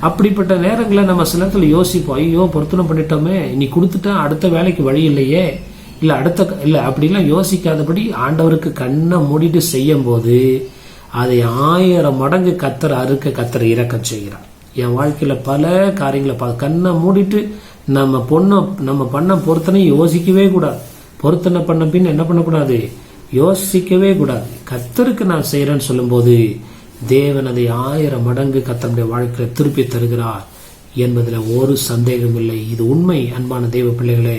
அப்படிப்பட்ட நேரங்களில் நம்ம சில இடத்துல யோசிப்போம், ஐயோ பொருத்தனை பண்ணிட்டோமே, நீ கொடுத்துட்டா அடுத்த வேலைக்கு வழி இல்லையே, இல்ல அப்படிலாம் யோசிக்காதபடி ஆண்டவருக்கு கண்ணை மூடிட்டு செய்யும் போது அதை 1000 மடங்கு கத்தர் அறுக்க கத்தர் இறக்க செய்கிறார். என் வாழ்க்கையில பல காரியங்களை கண்ணை மூடிட்டு நம்ம பண்ண பொருத்தனை யோசிக்கவே கூடாது. பொருத்தனை பண்ண பின் என்ன பண்ணக்கூடாது, யோசிக்கவே கூடாது. கத்தருக்கு நான் செய்யறேன்னு சொல்லும் போது தேவன் அதை 1000 மடங்கு கத்தனுடைய வாழ்க்கையில திருப்பி தருகிறார் என்பதுல ஒரு சந்தேகம் இல்லை. இது உண்மை. அன்பான தேவ பிள்ளைகளே,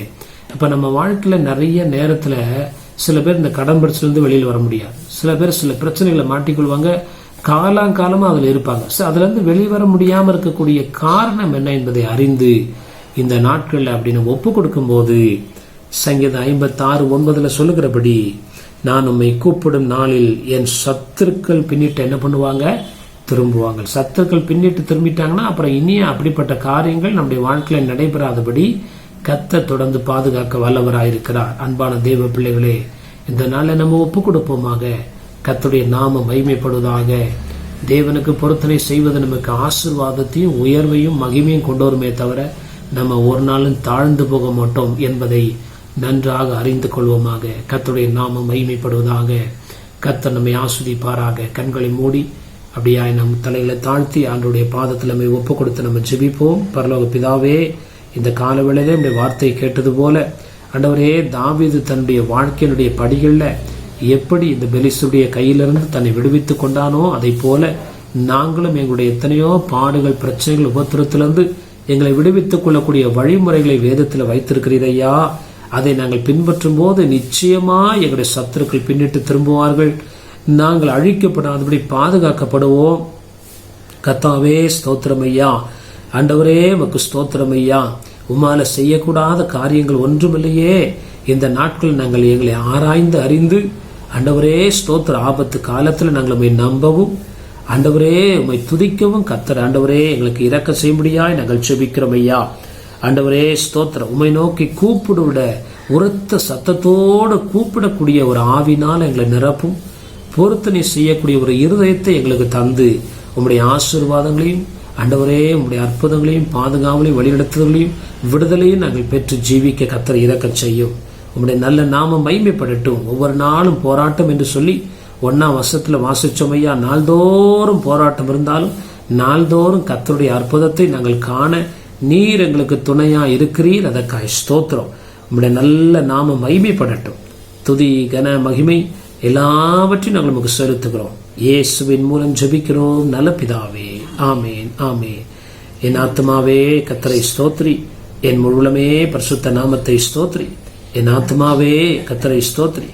அப்ப நம்ம வாழ்க்கையில நிறைய நேரத்துல சில பேர் இந்த கடன் பிரச்சனையிலிருந்து வெளியில் வர முடியாது. சில பேர் சில பிரச்சனைகளை மாட்டிக்கொள்வாங்க, காலாங்காலமா அதுல இருப்பாங்க. அதுல இருந்து வெளிவர முடியாம இருக்கக்கூடிய காரணம் என்ன என்பதை அறிந்து இந்த நாட்கள்ல அப்படின்னு ஒப்பு கொடுக்கும் போது, சங்கீதம் 56:9 சொல்லுகிறபடி, நான் உம்மை கூப்பிடும் நாளில் என் சத்துருக்கள் பின்னிட்டு என்ன பண்ணுவாங்க, திரும்புவாங்க. சத்துருக்கள் பின்னிட்டு திரும்பிட்டாங்கன்னா அப்புறம் இனியும் அப்படிப்பட்ட காரியங்கள் நம்முடைய வாழ்க்கையில நடைபெறாதபடி கர்த்தர் தொடர்ந்து பாதுகாக்க வல்லவராயிருக்கிறார். அன்பான தேவ பிள்ளைகளே, இந்த நாளை நம்ம ஒப்பு கொடுப்போமாக. கர்த்தருடைய நாமம் மகிமைப்படுவதாக. தேவனுக்கு பொருத்தனை செய்வது நமக்கு ஆசீர்வாதத்தையும் உயர்வையும் மகிமையும் கொண்டு வருமே தவிர நம்ம ஒரு நாளும் தாழ்ந்து போக மாட்டோம் என்பதை நன்றாக அறிந்து கொள்வோமாக. கர்த்தருடைய நாமம் மகிமைப்படுவதாக. கர்த்தர் நம்மை ஆஸ்வதிப்பாராக. கண்களை மூடி அப்படியாய் நம் தலைகளை தாழ்த்தி ஆண்டவருடைய பாதத்தில் நம்மை ஒப்பு கொடுத்து நம்ம ஜெபிப்போம். பரலோக பிதாவே, இந்த காலவேளையிலே நம்முடைய வார்த்தையை கேட்டது போல ஆண்டவரே, தாவீது தன்னுடைய வாழ்க்கையினுடைய படிகள்ல எப்படி இந்த பெலிஸ்துடைய கையிலிருந்து தன்னை விடுவித்துக் கொண்டானோ, அதை போல நாங்களும் எங்களுடைய எத்தனையோ பாடுகள், பிரச்சனைகள், உபத்திரத்திலிருந்து எங்களை விடுவித்துக் கொள்ளக்கூடிய வழிமுறைகளை வேதத்தில் வைத்திருக்கிறீர் ஐயா. அதை நாங்கள் பின்பற்றும் போது நிச்சயமா எங்களுடைய சத்துருக்கள் பின்னிட்டு திரும்புவார்கள். நாங்கள் அழிக்கப்படாதபடி பாதுகாக்கப்படுவோம். கர்த்தாவே ஸ்தோத்திரம் ஐயா. ஆண்டவரே உமக்கு ஸ்தோத்திரம் ஐயா. உம்மால செய்யக்கூடாத காரியங்கள் ஒன்றுமில்லையே. இந்த நாட்கள் நாங்கள் எங்களை ஆராய்ந்து அறிந்து ஆண்டவரே ஸ்தோத்திர, ஆபத்து காலத்தில் நாங்கள் உம்மை நம்பவும் ஆண்டவரே உம்மை துதிக்கவும் கர்த்தர் ஆண்டவரே எங்களுக்கு இரக்க செய்யும்படியாய் நாங்கள் ஜெபிக்கிறோம் ஐயா. ஆண்டவரே ஸ்தோத்திரம், உம்மை நோக்கி கூப்பிடுவிட உரத்த சத்தத்தோடு கூப்பிடக்கூடிய ஒரு ஆவினால் எங்களை நிரப்பும். பொருத்தனை செய்யக்கூடிய ஒரு இருதயத்தை எங்களுக்கு தந்து உம்முடைய ஆசீர்வாதங்களையும் ஆண்டவரே உம்முடைய அற்புதங்களையும் பாதுகாவலையும் வழிநடத்துதலையும் விடுதலையும் நாங்கள் பெற்று ஜீவிக்க கர்த்தர் இரக்க செய்யும். உம்முடைய நல்ல நாமம் மகிமைப்படட்டும். ஒவ்வொரு நாளும் போராட்டம் என்று சொல்லி 1ஆம் வசனத்தில் வாசிச்சோம் ஐயா. நாள்தோறும் போராட்டம் இருந்தாலும் நாள்தோறும் கர்த்தருடைய அற்புதத்தை நாங்கள் காண நீர் எங்களுக்கு துணையா இருக்கிறீர். அதற்காக ஸ்தோத்திரம். உம்முடைய நல்ல நாம மகிமைப்படட்டும். துதி கன மகிமை எல்லாவற்றையும் நாங்கள் நமக்கு செலுத்துகிறோம். இயேசுவின் மூலம் ஜெபிக்கிறோம் நல்ல பிதாவே. ஆமேன் ஆமேன். என் ஆத்மாவே கர்த்தரை ஸ்தோத்ரி, என் முழுவலுமே பரிசுத்த நாமத்தை ஸ்தோத்ரி. என் ஆத்மாவே கர்த்தரை ஸ்தோத்ரி,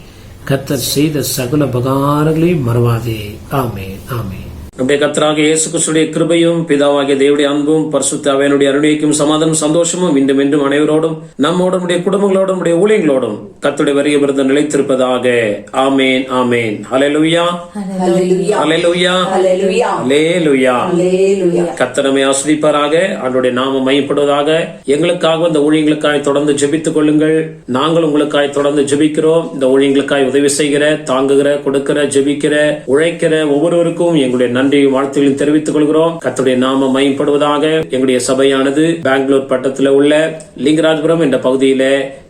கர்த்தர் செய்த சகல உபகாரங்களையும் மறவாதே. ஆமேன் ஆமேன். நம்முடைய கர்த்தராகிய இயேசு கிறிஸ்துவின் கிருபையும் பிதாவாகிய தேவனுடைய அன்பும் பரிசுத்த ஆவியானவருடைய அருணைக்கும் சமாதானம் சந்தோஷமும் இன்றும் என்றும் அனைவரோடும் நம்மோடும் நம்முடைய குடும்பங்களோடும் நம்முடைய ஊழியங்களோடும் கர்த்தருடைய வருகை விருது நிலைத்திருப்பதாக. ஆமேன் ஆமேன். ஹல்லேலூயா ஹல்லேலூயா ஹல்லேலூயா. கர்த்தர் நம்மை ஆசீர்வதிப்பாராக. அவருடைய நாமம் மையப்படுவதாக. எங்களுக்காக இந்த ஊழியங்களுக்காய் தொடர்ந்து ஜெபித்துக் கொள்ளுங்கள். நாங்கள் உங்களுக்காய் தொடர்ந்து ஜெபிக்கிறோம். இந்த ஊழியங்களுக்காய் உதவி செய்கிற, தாங்குகிற, கொடுக்கிற, ஜெபிக்கிற, உழைக்கிற ஒவ்வொருவருக்கும் எங்களுடைய நன்றியும் வாழ்த்துக்களையும் தெரிவித்துக் கொள்கிறோம். கர்த்தருடைய நாமம் மையப்படுவதாக. எங்களுடைய சபையானது பெங்களூர் பட்டத்தில் உள்ள லிங்கராஜபுரம் என்ற பகுதியில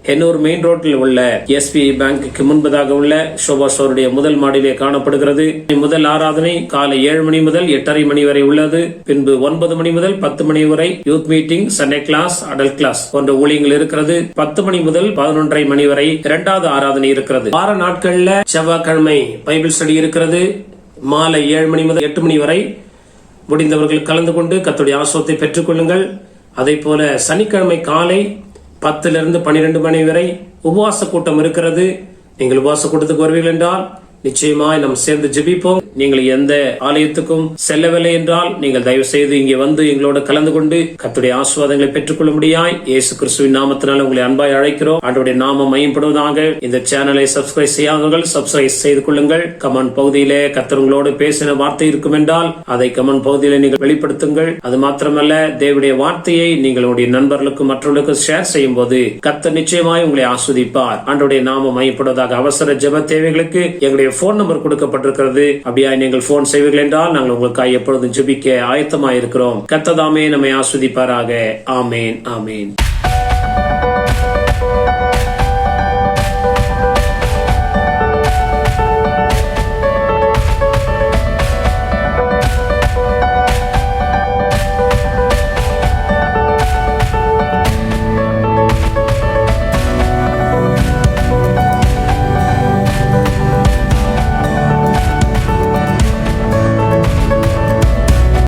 ஹென்னூர் மெயின் ரோட்டில் உள்ள எஸ்பி பேங்குக்கு முன்பதாக உள்ள சோபா ஸ்டோருடைய முதல் மாடியிலே காணப்படுகிறது. முதல் ஆராதனை காலை 7 மணி முதல் 8:30 மணி வரை உள்ளது. பின்பு 9 மணி முதல் 10 மணி வரை youth meeting, Sunday class, adult class போன்ற ஊழியங்கள் இருக்கிறது. 10 மணி முதல் 11:30 மணி வரை இரண்டாவது ஆராதனை இருக்கிறது. வார நாட்கள்ல செவ்வாய்க்கிழமை பைபிள் ஸ்டடி இருக்கிறது. மாலை 7 மணி முதல் 8 மணி வரை முடிந்தவர்கள் கலந்து கொண்டு கர்த்தருடைய ஆசீர்வாதத்தை பெற்றுக் கொள்ளுங்கள். அதே போல சனிக்கிழமை காலை 10 to 12 மணி வரை உபவாச கூட்டம் இருக்கிறது. நீங்கள் உபவாச கூட்டத்துக்கு வருவீர்கள் என்றால் நிச்சயமாய் நாம் சேர்ந்து ஜெபிப்போம். நீங்கள் எந்த ஆலயத்துக்கும் செல்லவில்லை என்றால் நீங்கள் தயவு செய்து இங்கே வந்து எங்களோட கலந்து கொண்டு கர்த்தருடைய ஆசீர்வாதங்களை பெற்றுக்கொள்ள முடியாய் இயேசு கிறிஸ்துவின் நாமத்தினால் உங்களை அன்பாய் அழைக்கிறோம். ஆண்டவருடைய நாமம் மையப்படுவதாக. இந்த சேனலை சப்ஸ்கிரைப் செய்யாதவர்கள் சப்ஸ்கிரைப் செய்து கொள்ளுங்கள். கமெண்ட் பகுதியிலே கர்த்தர் உங்களோடு பேசின வார்த்தை இருக்கும் என்றால் அதை கமெண்ட் பகுதியிலே நீங்கள் வெளிப்படுத்துங்கள். அது மாத்திரமல்ல, தேவனுடைய வார்த்தையை நீங்களுடைய நண்பர்களுக்கும் மற்றவர்களுக்கும் ஷேர் செய்யும் போது கர்த்தர் நிச்சயமாய் உங்களை ஆஸ்வதிப்பார். ஆண்டவருடைய நாமம் மையப்படுவதாக. அவசர ஜெப தேவைகளுக்கு எங்களுடைய போன் நம்பர் கொடுக்கப்பட்டிருக்கிறது. அப்படியா நீங்கள் போன் செய்வீர்கள் என்றால் நாங்கள் உங்களுக்காக எப்பொழுதும் ஜெபிக்க ஆயத்தமாயிருக்கிறோம். கர்த்தர் தாமே நம்மை ஆஸ்வதிப்பாராக. ஆமேன் ஆமேன்.